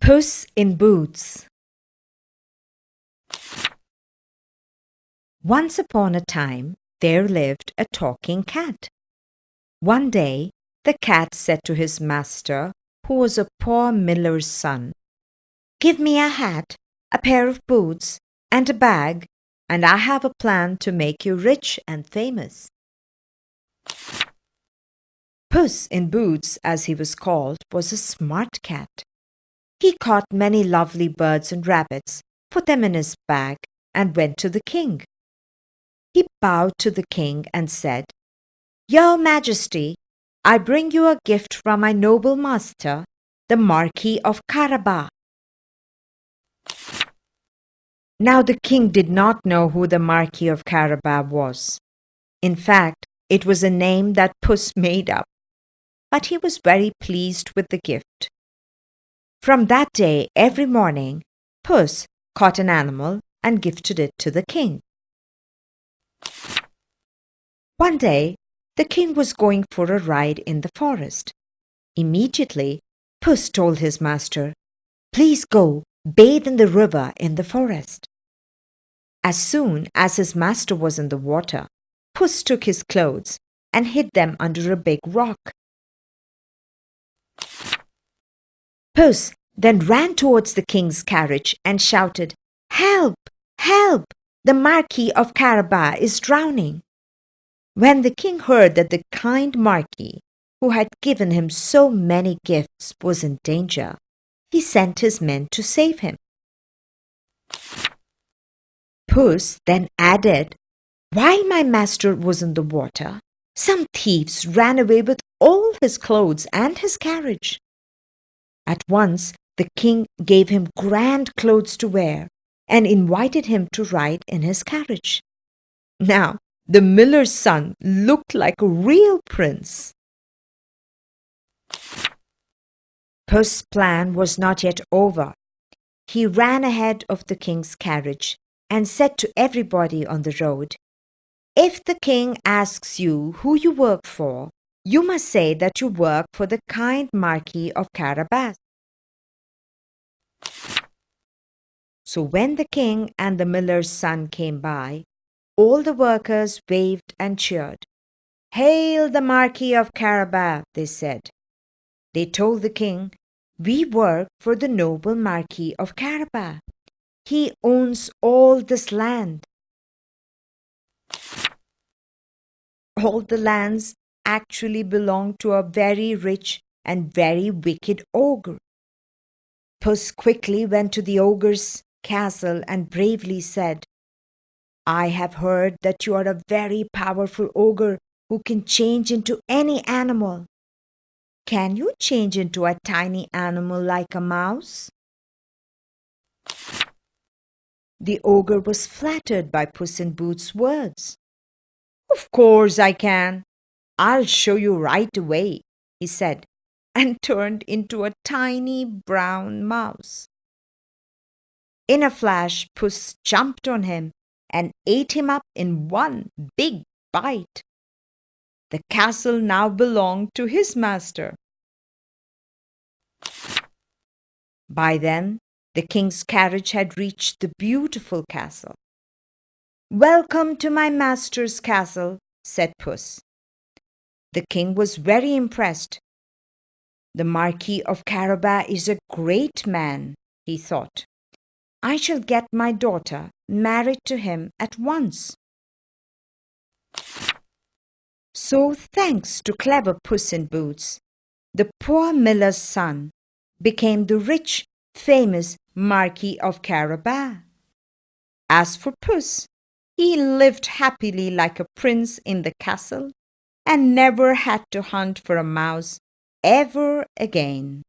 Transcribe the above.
Puss in Boots. Once upon a time, there lived a talking cat. One day, the cat said to his master, who was a poor miller's son, "Give me a hat, a pair of boots, and a bag, and I have a plan to make you rich and famous." Puss in Boots, as he was called, was a smart cat. He caught many lovely birds and rabbits, put them in his bag, and went to the king. He bowed to the king and said, "Your Majesty, I bring you a gift from my noble master, the Marquis of Carabas." Now the king did not know who the Marquis of Carabas was. In fact, it was a name that Puss made up, but he was very pleased with the gift. From that day, every morning, Puss caught an animal and gifted it to the king. One day, the king was going for a ride in the forest. Immediately, Puss told his master, "Please go bathe in the river in the forest." As soon as his master was in the water, Puss took his clothes and hid them under a big rock. Puss then ran towards the king's carriage and shouted, "Help! Help! The Marquis of Carabas is drowning." When the king heard that the kind Marquis, who had given him so many gifts, was in danger, he sent his men to save him. Puss then added, "While my master was in the water, some thieves ran away with all his clothes and his carriage." At once the king gave him grand clothes to wear and invited him to ride in his carriage. Now, the miller's son looked like a real prince. Puss's plan was not yet over. He ran ahead of the king's carriage and said to everybody on the road, "If the king asks you who you work for, you must say that you work for the kind Marquis of Carabas." So when the king and the miller's son came by, all the workers waved and cheered. "Hail the Marquis of Carabas," they said. They told the king, "We work for the noble Marquis of Carabas. He owns all this land." All the lands actually belonged to a very rich and very wicked ogre. Puss quickly went to the ogre's castle and bravely said, "I have heard that you are a very powerful ogre who can change into any animal. Can you change into a tiny animal like a mouse?" The ogre was flattered by Puss in Boots' words. "Of course I can. I'll show you right away," he said, and turned into a tiny brown mouse. In a flash, Puss jumped on him and ate him up in one big bite. The castle now belonged to his master. By then, the king's carriage had reached the beautiful castle. "Welcome to my master's castle," said Puss. The king was very impressed. "The Marquis of Carabas is a great man," he thought. "I shall get my daughter married to him at once." So, thanks to clever Puss in Boots, the poor miller's son became the rich, famous Marquis of Carabas. As for Puss, he lived happily like a prince in the castle and never had to hunt for a mouse ever again.